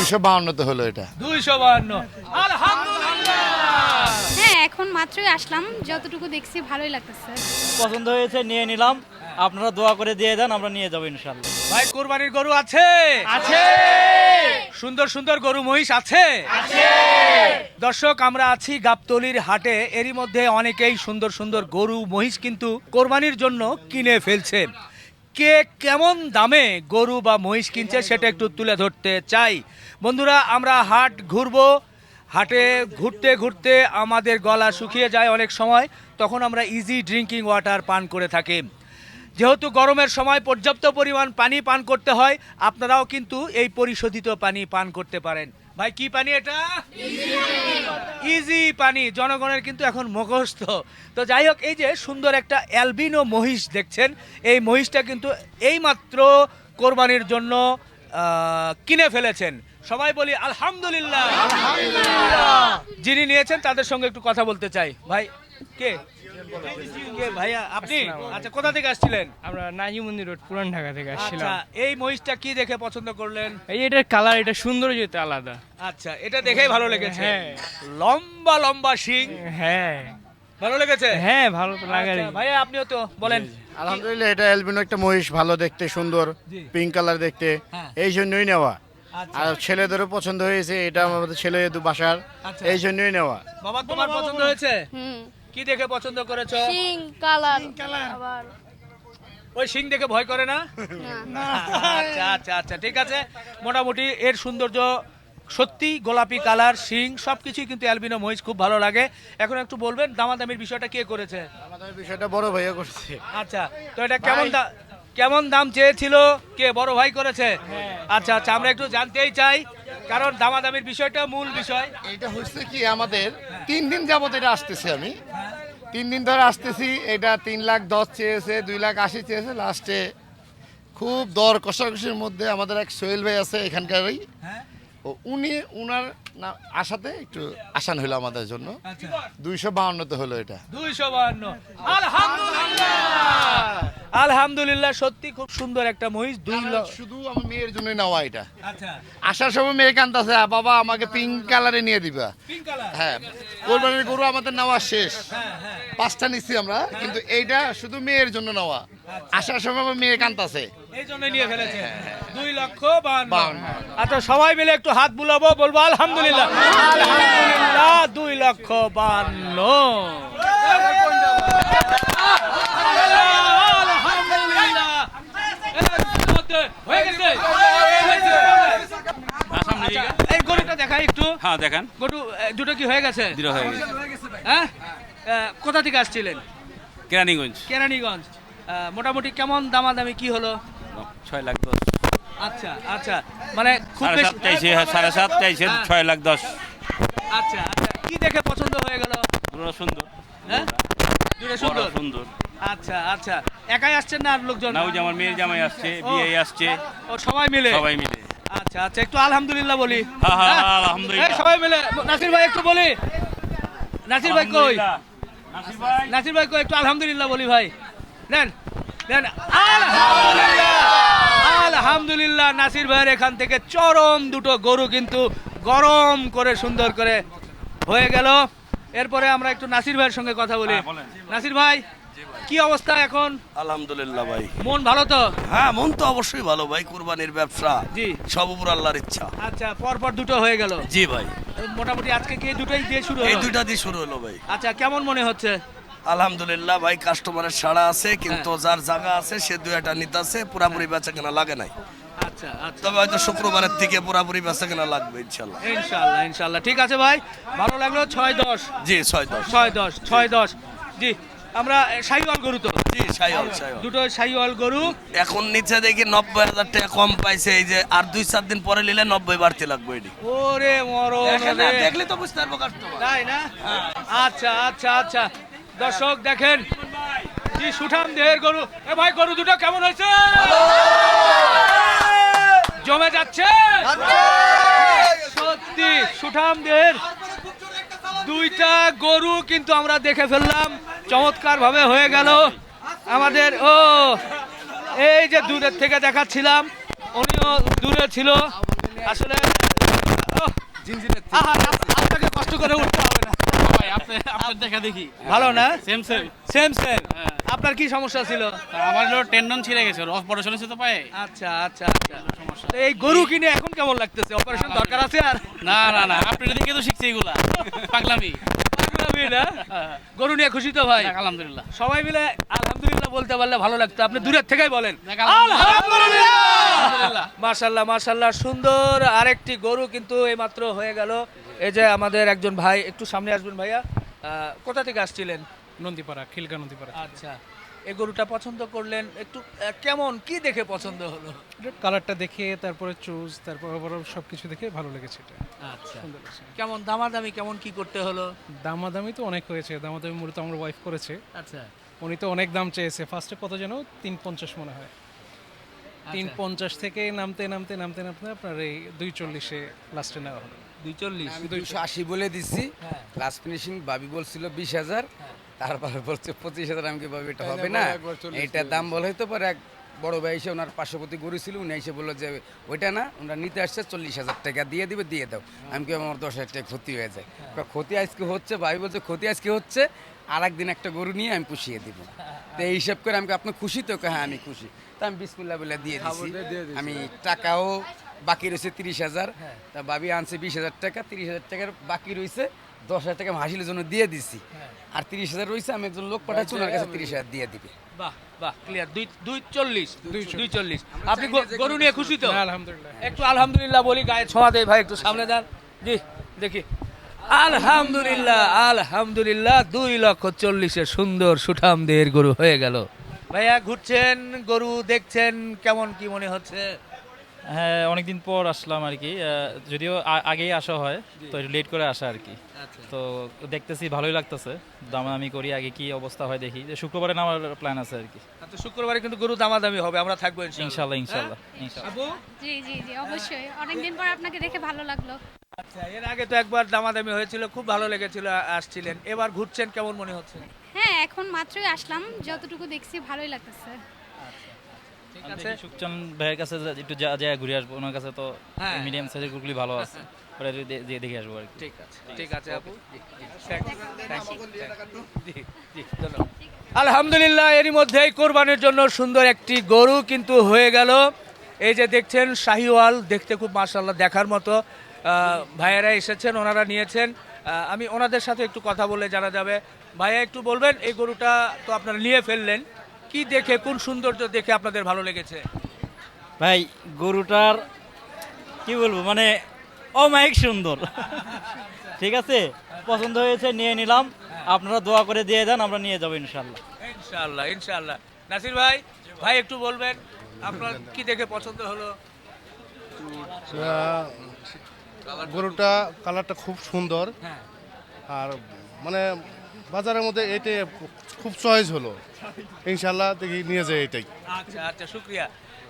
252 হলো এটা। 252। আলহামদুলিল্লাহ। হ্যাঁ, এখন মাত্রই আসলাম, যতটুকু দেখছি ভালোই লাগতেছে। পছন্দ হয়েছে, নিয়ে নিলাম। আপনারা দোয়া করে দিয়ে দেন, আমরা নিয়ে যাবো ইনশাল্লাহ। ভাই কুরবানির গরু আছে? আছে। সুন্দর সুন্দর গরু মহিষ আছে? আছে। দর্শক, আমরা আছি গাবতলীর হাটে। এরই মধ্যে অনেকেই সুন্দর সুন্দর গরু মহিষ কিন্তু কোরবানির জন্য কিনে ফেলছে। কে কেমন দামে গরু বা মহিষ কিনছে সেটা একটু তুলে ধরতে চাই। বন্ধুরা, আমরা হাট ঘুরবো। হাটে ঘুরতে ঘুরতে আমাদের গলা শুকিয়ে যায় অনেক সময়, তখন আমরা ইজি ড্রিঙ্কিং ওয়াটার পান করে থাকি। যেহেতু গরমের সময় পর্যাপ্ত পরিমাণ পানি পান করতে হয়, আপনারাও কিন্তু এই পরিশোধিত পানি পান করতে পারেন। ভাই কি পানি এটা? ইজি পানি। জনগণের কিন্তু এখন মুখস্থ। তো যাই হোক, এই যে সুন্দর একটা অ্যালবিনো মহিষ দেখছেন, এই মহিষটা কিন্তু এইমাত্র কোরবানির জন্য কিনে ফেলেছেন। সবাই বলি আলহামদুলিল্লাহ। যিনি নিয়েছেন তাদের সঙ্গে একটু কথা বলতে চাই। ভাই কে কে ভাইয়া আপনি? আচ্ছা, কোথা থেকে আসছিলেন? আমরা নাজিমুন্দি রোড পুরান ঢাকা থেকে আসছিলাম। আচ্ছা, এই মহিষটা কি দেখে পছন্দ করলেন? এই এটার কালার, এটা সৌন্দর্যতা আলাদা। আচ্ছা, এটা দেখেই ভালো লেগেছে। হ্যাঁ। লম্বা লম্বা শিং, হ্যাঁ ভালো লেগেছে। হ্যাঁ, ভালো তো লাগে। আচ্ছা, ভাইয়া আপনিও তো বলেন। আলহামদুলিল্লাহ, এটা অ্যালবিনো একটা মহিষ, ভালো দেখতে, সুন্দর জি। পিঙ্ক কালার দেখতে, হ্যাঁ। এই জন্যই নেওয়া। আচ্ছা। আর ছেলেদেরও পছন্দ হয়েছে, এটা আমাদের ছেলে বাসার, আচ্ছা। এই জন্যই নেওয়া। বাবা, তোমার পছন্দ হয়েছে? কি দেখে পছন্দ করেছো? সিং কালার আবার ওই শিং দেখে ভয় করে না? আচ্ছা আচ্ছা আচ্ছা, ঠিক আছে। মোটামুটি এর সৌন্দর্য সত্যি, গোলাপি কালার, শিং সবকিছুই কিন্তু অ্যালবিনো মহিষ খুব ভালো লাগে। এখন একটু বলবেন দামাদামির বিষয়টা কে করেছে? আমাদের বিষয়টা বড় ভাইয়া করছে। আচ্ছা, তো এটা কেমন দাম চেয়েছিল? কে, বড় ভাই করেছে? আচ্ছা আচ্ছা, আমরা একটু জানতেই চাই, কারণ দামাদামির বিষয়টা মূল বিষয়। এটা হচ্ছে কি, আমাদের 3 দিন যাবত এটা আসতেছি আমি, 3 দিন ধরে আসতেছি। এটা 3,10,000 চেয়েছে, 2,80,000 চেয়েছে। লাস্টে খুব দর কষাকষির মধ্যে আমাদের এক সোহেল ভাই আছে এখানকারই, হ্যাঁ, উনার আশাতে একটু আসান হলো আমাদের জন্য। আচ্ছা, 252 হলো এটা। 252। আলহামদুলিল্লাহ। আলহামদুলিল্লাহ, সত্যি খুব সুন্দর একটা মহিষ। 2 লক্ষ। শুধু আমার মেয়ের জন্য নেওয়া এটা। আচ্ছা, আসার সময় মেয়ে কান্দাছে, বাবা আমাকে পিঙ্ক কালারে নিয়ে দিবা। Pink colour. হ্যাঁ, কোরবানির গরু আমাদের নেওয়া শেষ, হ্যাঁ হ্যাঁ, 5টা নিচ্ছি আমরা, কিন্তু এইটা শুধু মেয়ের জন্য নেওয়া। আসার সময় আমার মেয়ে কান্দাছে। এই জন্য নিয়ে ফেলেছে। 2,52,000। 52। আচ্ছা, সবাই মিলে একটু হাত বুলাবো, বলবো আলহামদুলিল্লাহ। আলহামদুলিল্লাহ, 2,52,000। আলহামদুলিল্লাহ। হয়ে গেছে। আচ্ছা, এই গরুটা দেখাই একটু। হ্যাঁ দেখান। গরু দুটো কি হয়ে গেছে? দৃঢ় হয়ে গেছে। হ্যাঁ, কোথা থেকে আসছিলেন? কেরানীগঞ্জ। কেরানীগঞ্জ। মোটামুটি কেমন দামাদামি কি হলো? 6,10,000। আচ্ছা আচ্ছা, মানে খুব 7,500 বেশি। চাইছে, 7,500 চাইছে, হ্যাঁ। 6,10,000। আচ্ছা আচ্ছা, কি দেখে পছন্দ হয়ে গেল? পুরো সুন্দর। হ্যাঁ, দুটো বড় সুন্দর। সুন্দর। আচ্ছা আচ্ছা, একাই আসছেন না আর লোকজন? না, ওই যে আমার মেয়ের জামাই আসছে, বিয়ে আসছে, ও সবাই মিলে? সবাই মিলে। আচ্ছা আচ্ছা, একটু আলহামদুলিল্লাহ বলি। হ্যাঁ, হ্যাঁ, হ্যাঁ? আলহামদুলিল্লাহ। এই সবাই মিলে। নাসির ভাই একটু বলি। নাসির ভাই কই? আলহামদুলিল্লাহ। নাসির ভাই। নাসির ভাই কই? একটু আলহামদুলিল্লাহ বলি ভাই। দেন দেন। আলহামদুলিল্লাহ। আলহামদুলিল্লাহ, নাসির ভাইয়ের এখান থেকে চরম দুটো গরু কিন্তু গরম করে সুন্দর করে হয়ে গেল। এরপরে আমরা একটু নাসির ভাইয়ের সঙ্গে কথা বলি। হ্যাঁ, বলেন। নাসির ভাই, কি অবস্থা এখন? আলহামদুলিল্লাহ ভাই। মন ভালো তো? হ্যাঁ, মন তো অবশ্যই ভালো ভাই, কুরবানির ব্যবসা জি। সব উপর আল্লাহর ইচ্ছা। আচ্ছা, পরপর দুটো হয়ে গেল। জি ভাই, মোটামুটি আজকে কি এই দুটোই দিয়ে শুরু এই হলো? 2টা দিয়ে শুরু হলো ভাই। আচ্ছা, কেমন মনে হচ্ছে? আলহামদুলিল্লাহ ভাই, কাস্টমারের সাড়া আছে, কিন্তু যার জায়গা আছে সে 2-1টা নিতেছে, পুরাপুরি বেচা কেনা লাগে নাই। আচ্ছা আচ্ছা, তবে হয়তো শুক্রবারের থেকে পুরাপুরি বেচা কেনা লাগবে ইনশাল্লাহ। ইনশাআল্লাহ ইনশাআল্লাহ। ঠিক আছে ভাই, ভালো লাগলো। 6-10। জি 6-10। 6-10 6-10। জি, আমরা শাহিওয়াল গরু তো? জি সাইওয়াল। দুটো শাহিওয়াল গরু। এখন নিচে দেখি 90,000 টাকা কম পাইছে, এই যে আর 2-4 দিন পরে নিলে 90 বাড়তি লাগবে এটি। ওরে মরণ রে। দেখলে তো বুঝতে পারবো কাস্টমার। তাই না? আচ্ছা আচ্ছা আচ্ছা, দর্শক দেখেন, জি সুঠাম দেহের গরু। এ ভাই, গরু দুটো কেমন হয়েছে? জমে যাচ্ছে সত্যি, সুঠাম দেহের দুইটা গরু কিন্তু আমরা দেখে ফেললাম, চমৎকার ভাবে হয়ে গেল আমাদের। ও, এই যে দূরের থেকে দেখাচ্ছিলাম, উনিও দূরে ছিল আসলে। আহা, আপনাকে কষ্ট করে উঠতে হবে না। ভাই আপনার দেখা দেখি ভালো না? Same same same same. আপনার কি সমস্যা ছিল? আমার হলো টেন্ডন ছিঁড়ে গেছে অপারেশন হয়েছে তো পায়ে আচ্ছা আচ্ছা আচ্ছা। তো এই গরু কিনে এখন কেমন লাগতেছে? অপারেশন দরকার আছে আর? না আপনি দেখে তো শিখছি এগুলা পাগলামি পাগলামি না? গরু নিয়ে খুশি তো ভাই? আলহামদুলিল্লাহ সবাই মিলে আলহামদুলিল্লাহ বলতে পারলে ভালো লাগতো। আপনি দূরের থেকেই বলেন আলহামদুলিল্লাহ। মাশাল্লাহ মাশাল্লাহ, সুন্দর আরেকটি গরু কিন্তু এইমাত্র হয়ে গেল। এই যে আমাদের একজন ভাই, একটু সামনে আসবেন ভাইয়া। কোথা থেকে আসছিলেন? নন্দীপাড়া, খিলকা নন্দীপাড়া। আচ্ছা, এই গরুটা পছন্দ করলেন, একটু কেমন কি দেখে পছন্দ হলো? কালারটা দেখে তারপরে চুজ, তারপর ওভারঅল সবকিছু দেখে ভালো লেগেছে এটা। আচ্ছা, কেমন দামাদামি কেমন কি করতে হলো? দামাদামি তো অনেক হয়েছে, দামাদামি মূলত আমার ওয়াইফ করেছে। আচ্ছা, উনি তো অনেক দাম চেয়েছে, ফার্স্টে কত যেন 350 মনে হয়। 350 থেকে নামতে নামতে নামতে নামতে আপনার এই 240-এ লাস্টে নেওয়া হলো। 240। আমি 280 বলে দিচ্ছি, হ্যাঁ। লাস্ট ফিনিশিং ভাবি বলছিল 20,000, তারপরে বলছে 25,000। আমি কি ভাবি এটা হবে না, এইটার দাম বলে হয়তো পরে এক বড় ভাই এসে ওনার পার্শ্ববর্তী গরু ছিল, উনি এসে বললো যে ওইটা না, ওনারা নিতে আসছে 40,000 টাকা দিয়ে দিবে, দিয়ে দাও। আমি কি আমার 10,000 টাকা ক্ষতি হয়ে যায়। ক্ষতি আজকে হচ্ছে, ভাই বলছে ক্ষতি আজকে হচ্ছে, আর একদিন একটা গরু নিয়ে আমি পুষিয়ে দিব। তো এই হিসাব করে আমি আপনি খুশি তো? হ্যাঁ আমি খুশি। তা আমি বিসমিল্লাহ বলে দিয়ে দিছি। আমি টাকাও বাকি রয়েছে 30,000, তা ভাবি আনছে 20,000 টাকা, 30,000 টাকার বাকি রয়েছে 10,000 টাকা হাসিলের জন্য দিয়ে দিছি, আর 30,000 রয়েছে আমি একজন লোক পাঠাচ্ছি, ওনার কাছে 30,000 দিয়ে দিবে। বাহ বাহ, ক্লিয়ার। 240। আপনি গরু নিয়ে খুশি তো? আলহামদুলিল্লাহ। একটু আলহামদুলিল্লাহ বলি, গায়ে ছোঁয়া দেয় ভাই, একটু সামনে যান। জি দেখি, আলহামদুলিল্লাহ আলহামদুলিল্লাহ, 2,40,000 সুন্দর সুঠামদের গরু হয়ে গেল। ভাইয়া ঘুরছেন, গরু দেখছেন, কেমন কি মনে হচ্ছে? হ্যাঁ অনেকদিন পর আসলাম আর কি, যদিও আগেই আসা হয় তো একটু লেট করে আসা আর কি। তো দেখতেছি ভালোই লাগতেছে, দামাদামি করি আগে কি অবস্থা হয় দেখি। যে শুক্রবারে নামার প্ল্যান আছে আর কি। তো শুক্রবারে কিন্তু গরু দামাদামি হবে, আমরা থাকবো ইনশাল্লাহ ইনশাল্লাহ ইনশাল্লাহ। আপু, জি জি জি, অবশ্যই অনেকদিন পর আপনাকে দেখে ভালো লাগলো। আচ্ছা, এর আগে তো একবার দামাদামি হয়েছিল, খুব ভালো লেগেছিল, আসছিলেন। এবার ঘুরছেন, কেমন মনে হচ্ছে? হ্যাঁ, এখন মাত্রই আসলাম, যতটুকু দেখছি ভালোই লাগতেছে। ঠিক আমি আছে। দেখি সুখচান ভাইয়ের কাছে একটু যা ঘুরে আসবো, ওনার কাছে তো হ্যাঁ। মিডিয়াম সাইজের গুলি ভালো আছে, ওরা দেখে আসবো আর কি। ঠিক আছে, ঠিক আছে আপু। আলহামদুলিল্লাহ, এরই মধ্যেই কোরবানির জন্য সুন্দর একটি গরু কিন্তু হয়ে গেল। এই যে দেখছেন শাহিওয়াল, দেখতে খুব মাশাআল্লাহ দেখার মতো। ভাইয়েরা এসেছেন, ওনারা নিয়েছেন। আমি ওনাদের সাথে একটু কথা বলে জানা যাবে। ভাইয়া একটু বলবেন, এই গরুটা তো আপনারা নিয়ে ফেললেন, কি দেখে, কোন সৌন্দর্য দেখে আপনাদের ভালো লেগেছে? ভাই গরুটার কি বলবো, মানে অমায়িক সুন্দর। ঠিক আছে, পছন্দ হয়েছে, নিয়ে নিলাম। আপনারা দোয়া করে দিয়ে দেন, আমরা নিয়ে যাবো ইনশাল্লাহ। ইনশাআল্লাহ ইনশাআল্লাহ। নাসির ভাই, ভাই একটু বলবেন আপনার কি দেখে পছন্দ হলো? গরুটা কালারটা খুব সুন্দর, হ্যাঁ, আর মানে বাজারের মধ্যে এটাই খুব চয়েস হলো। ইনশাল্লাহ দেখি নিয়ে যায় এটাই। আচ্ছা আচ্ছা, শুক্রিয়া।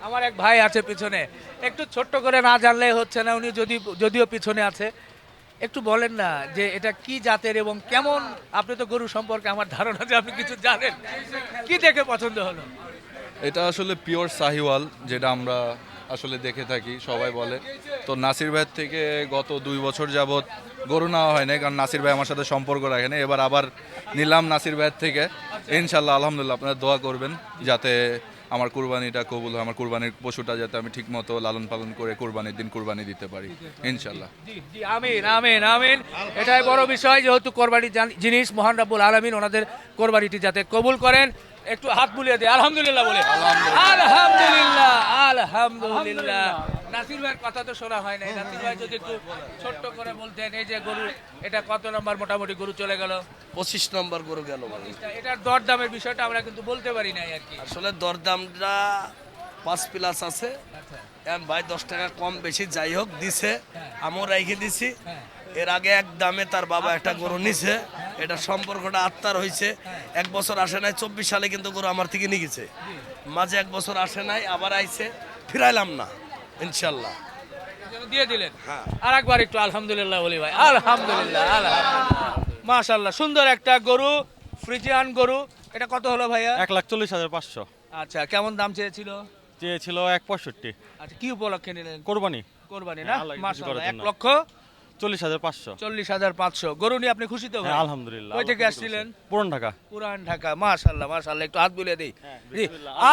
আমার এক ভাই আছে পিছনে, একটু ছোট্ট করে না জানলে হচ্ছে না, উনি যদিও পিছনে আছে, একটু বলেন না যে এটা কি জাতের এবং কেমন। আপনি তো গরু সম্পর্কে আমার ধারণা যে আপনি কিছু জানেন, কি দেখে পছন্দ হলো? এটা আসলে পিওর শাহিওয়াল, যেটা আমরা আসলে দেখে থাকি, সবাই বলে। তো নাসির ভাইয়ের থেকে গত 2 বছর যাবত গরু নেওয়া হয় না, কারণ নাসির ভাই আমার সাথে সম্পর্ক রাখে না। এবার আবার নিলাম নাসির ভাইয়ের থেকে। ইনশাল্লাহ আলহামদুলিল্লাহ, আপনারা দোয়া করবেন যাতে আমার কুরবানিটা কবুল হয়, আমার কুরবানির পশুটা যাতে আমি ঠিক মতো লালন পালন করে কুরবানির দিন কুরবানি দিতে পারি ইনশাল্লাহ। জি জি, আমিন আমিন আমিন। এটাই বড় বিষয়, যেহেতু কোরবানির জিনিস, মহান রাব্বুল আলামিন ওনাদের কোরবানিটি যাতে কবুল করেন। একটু হাত বুলিয়ে দেয় আলহামদুলিল্লাহ বলে। আলহামদুলিল্লাহ আলহামদুলিল্লাহ। নাসির ভাইয়ের কথা তো শোনা হয় নাই, নাসির ভাই যদি একটু ছোট্ট করে বলতেন, এই যে গরু, এটা কত নম্বর মোটামুটি গরু চলে গেল? 25 নম্বর গরু গেল। এটার দরদামের বিষয়টা আমরা কিন্তু বলতে পারি নাই আর কি। আসলে দরদামটা 5+ আছে। এখন ভাই 10 টাকা কম বেশি যাই হোক দিছে, আমিও রেখে দিছি। এর আগে এক দামে তার বাবা একটা গরু নিছে, এটা সম্পর্কটা আত্মার হয়েছে। 1 বছর আসে নাই, 24 সালে কিন্তু গরু আমার থেকে নিয়ে গেছে। মাঝে 1 বছর আসে নাই, আবার আইছে, ফিরাইলাম না ইনশাল্লাহ। দিয়ে দিলেন। আর একবার একটু আলহামদুলিল্লাহ বলি ভাই। আলহামদুলিল্লাহ আলহামদুলিল্লাহ, মাশাআল্লাহ, সুন্দর একটা গরু, ফ্রিজিয়ান গরু। এটা কত হলো ভাইয়া? 1,40,500 আচ্ছা, কেমন দাম চেয়েছিল? চেয়েছিল 1,65,000। আচ্ছা, কি উপলক্ষে নিলেন? কোরবানি। কোরবানি না? হ্যাঁ, আল্লাহ কিছু মাশাআল্লাহ, করার জন্য। 1,40,000 40,500। 40,500 গরু নিয়ে আপনি খুশি তো ভাই? আলহামদুলিল্লাহ। কই থেকে আসছিলেন? পুরান ঢাকা। পুরান ঢাকা। মাশাআল্লাহ মাশাআল্লাহ, একটু হাত বুলিয়ে দিই। জি,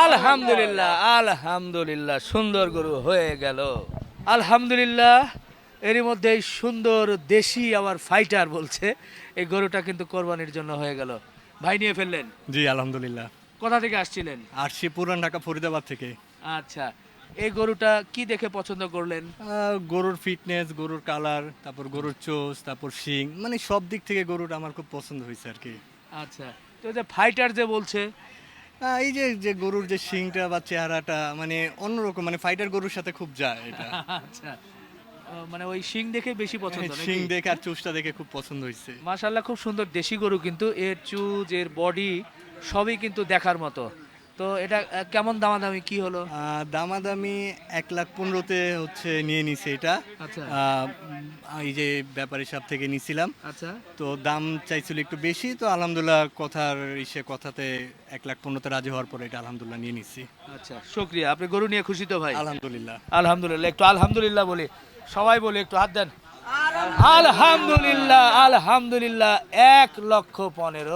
আলহামদুলিল্লাহ আলহামদুলিল্লাহ, সুন্দর গরু হয়ে গেল আলহামদুলিল্লাহ। এরই মধ্যে এই সুন্দর দেশি আবার ফাইটার বলছে এই গরুটা কিন্তু কোরবানির জন্য হয়ে গেল। ভাই নিয়ে ফেললেন? জি আলহামদুলিল্লাহ। কোথা থেকে আসছিলেন? আসছি পুরান ঢাকা ফরিদাবাদ থেকে। আচ্ছা, এই গরুটা কি দেখে পছন্দ করলেন? গরুর ফিটনেস, গরুর কালার, তারপর গরুর চোচ, তারপর শিং, মানে সব দিক থেকে গরুটা আমার খুব পছন্দ হয়েছে আর কি। আচ্ছা, তো যে ফাইটার যে বলছে, এই যে যে গরুর যে শিংটা বা চেহারাটা মানে অন্যরকম, মানে ফাইটার গরুর সাথে খুব যায় এটা। আচ্ছা, মানে ওই শিং দেখে বেশি পছন্দ নাকি? শিং দেখে আর চোচটা দেখে খুব পছন্দ হয়েছে। মাশাআল্লাহ, খুব সুন্দর দেশি গরু, কিন্তু এর চুজ, এর বডি সবই কিন্তু দেখার মতো। তো এটা কেমন দামাদামি কি হলো? দামাদামি 1,15,000-তে হচ্ছে নিয়ে নিছে এটা। আচ্ছা এই যে ব্যাপারী সাহেব থেকে নিছিলাম, আচ্ছা তো দাম চাইছিল একটু বেশি, তো আলহামদুলিল্লাহ কথাতে 1,15,000-তে রাজি হওয়ার পরে এটা আলহামদুলিল্লাহ নিয়ে নিচ্ছি। আচ্ছা, শুকরিয়া। আপনি গরু নিয়ে খুশি তো ভাই? আলহামদুলিল্লাহ আলহামদুলিল্লাহ। একটু আলহামদুলিল্লাহ বলি, সবাই বলি, একটু হাত দেন। আলহামদুলিল্লাহ আলহামদুলিল্লাহ। 1,15,000